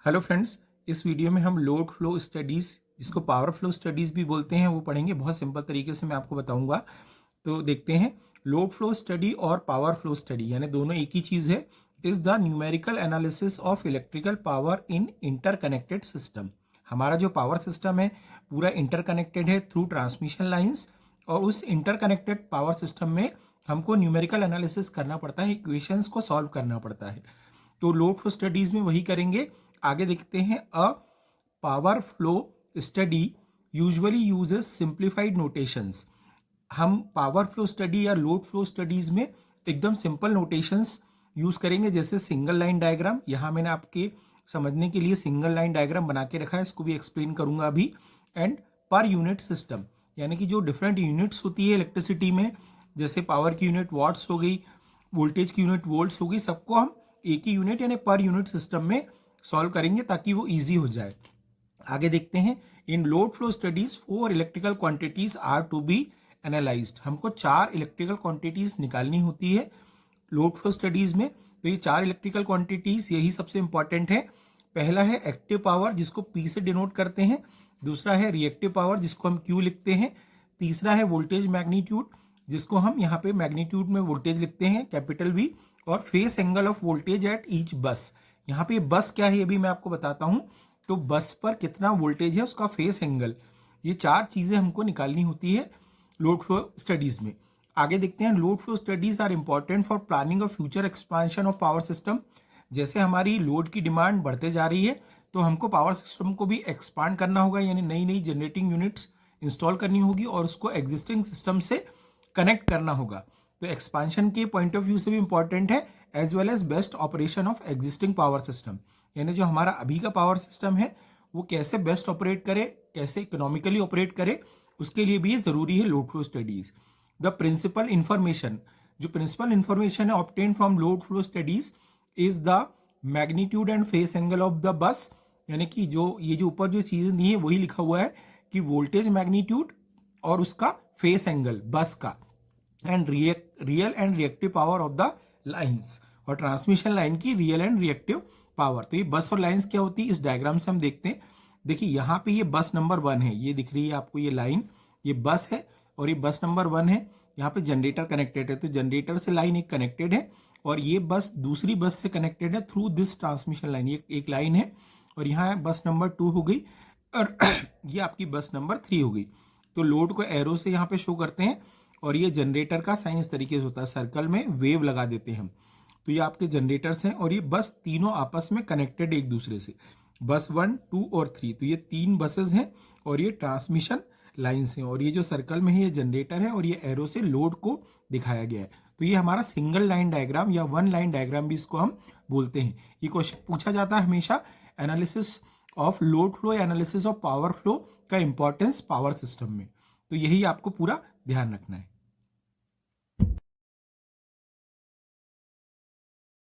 Hello friends, इस video में हम लोड फ्लो स्टडीज़ जिसको पावर फ्लो स्टडीज़ भी बोलते हैं वो पढ़ेंगे। बहुत सिंपल तरीके से मैं आपको बताऊंगा। तो देखते हैं, लोड फ्लो स्टडी और पावर फ्लो स्टडी यानी दोनों एक ही चीज़ है। Is the numerical analysis of electrical power in interconnected system. हमारा जो पावर सिस्टम है पूरा इंटरकनेक्टेड है थ्रू ट्रांसमिशन लाइन्स, और उस इंटरकनेक्टेड पावर सिस्टम में हमको न्यूमेरिकल एनालिसिस करना पड़ता है, इक्वेशंस को सॉल्व करना पड़ता है। तो लोड फ्लो स्टडीज में वही करेंगे। आगे देखते हैं, a power flow study usually uses simplified notations. हम पावर फ्लो स्टडी या लोड फ्लो स्टडीज में एकदम सिंपल नोटेशंस यूज करेंगे, जैसे सिंगल लाइन डायग्राम। यहाँ मैंने आपके समझने के लिए सिंगल लाइन डायग्राम बना के रखा है, इसको भी एक्सप्लेन करूंगा अभी। एंड पर यूनिट सिस्टम, यानी कि जो डिफरेंट यूनिट्स होती है इलेक्ट्रिसिटी में, जैसे पावर की यूनिट वाट्स हो गई, वोल्टेज की यूनिट वोल्ट्स हो गई, सबको हम एक ही यूनिट यानी पर यूनिट सिस्टम में सॉल्व करेंगे ताकि वो इजी हो जाए। आगे देखते हैं, in load flow studies 4 electrical quantities are to be analysed. हमको 4 इलेक्ट्रिकल क्वांटिटीज निकालनी होती है लोड फ्लो स्टडीज में। तो ये 4 इलेक्ट्रिकल क्वांटिटीज यही सबसे इंपॉर्टेंट है। पहला है एक्टिव पावर, जिसको P से डिनोट करते हैं। दूसरा है रिएक्टिव पावर, जिसको हम Q लिखते हैं। तीसरा है वोल्टेज मैग्नीट्यूड, जिसको हम यहाँ पे मैग्नीट्यूड में वोल्टेज लिखते हैं कैपिटल V। और face angle of voltage at each बस। यहाँ पे बस क्या है ये भी मैं आपको बताता हूँ। तो बस पर कितना वोल्टेज है उसका फेस एंगल, ये 4 चीजें हमको निकालनी होती है लोड फ्लो स्टडीज में। आगे देखते हैं, load flow studies are important for planning of future expansion of power system. जैसे हमारी लोड की डिमांड बढ़ते जा रही है तो हमको पावर सिस्टम को भी एक्सपांड करना होगा, यानी नई नई जनरेटिंग यूनिट्स इंस्टॉल करनी होगी और उसको एग्जिस्टिंग सिस्टम से कनेक्ट करना होगा। तो एक्सपांशन के पॉइंट ऑफ व्यू से भी इंपॉर्टेंट है, as well as best operation of existing power system. यानी जो हमारा अभी का पावर सिस्टम है वो कैसे बेस्ट ऑपरेट करे, कैसे इकोनॉमिकली ऑपरेट करे, उसके लिए भी जरूरी है load flow studies. The principal information, जो प्रिंसिपल इंफॉर्मेशन है obtain from load flow studies is the magnitude and phase angle of the bus. यानी कि जो ये जो ऊपर जो चीजें दी है वही लिखा हुआ है कि वोल्टेज मैग्नीट्यूड और उसका फेस एंगल बस का, and real and reactive power of the lines, और ट्रांसमिशन लाइन की रियल एंड रिएक्टिव पावर। तो ये बस और लाइंस क्या होती है इस डायग्राम से हम देखते हैं। देखिए यहाँ पे ये बस नंबर 1 है, ये दिख रही है आपको ये लाइन, ये बस है और ये बस नंबर 1 है। यहाँ पे जनरेटर कनेक्टेड है, तो जनरेटर से लाइन एक कनेक्टेड है और ये बस दूसरी बस से कनेक्टेड है थ्रू दिस ट्रांसमिशन लाइन। ये एक लाइन है और यहाँ बस नंबर 2 हो गई और ये आपकी बस नंबर 3 हो गई। तो लोड को एरो से यहाँ पे शो करते हैं और ये जनरेटर का साइन इस तरीके से होता है, सर्कल में वेव लगा देते हैं हम। तो ये आपके जनरेटर्स हैं और ये बस तीनों आपस में कनेक्टेड एक दूसरे से, बस 1, 2 और 3। तो ये 3 बसेस हैं और ये ट्रांसमिशन लाइंस हैं, और ये जो सर्कल में है ये जनरेटर है और ये एरो से लोड को दिखाया गया है। तो ये हमारा सिंगल लाइन डायग्राम या 1 लाइन डायग्राम भी इसको हम बोलते हैं। ये क्वेश्चन पूछा जाता है हमेशा, analysis of load flow, analysis of power flow का इंपॉर्टेंस पावर सिस्टम में। तो यही आपको पूरा ध्यान रखना है।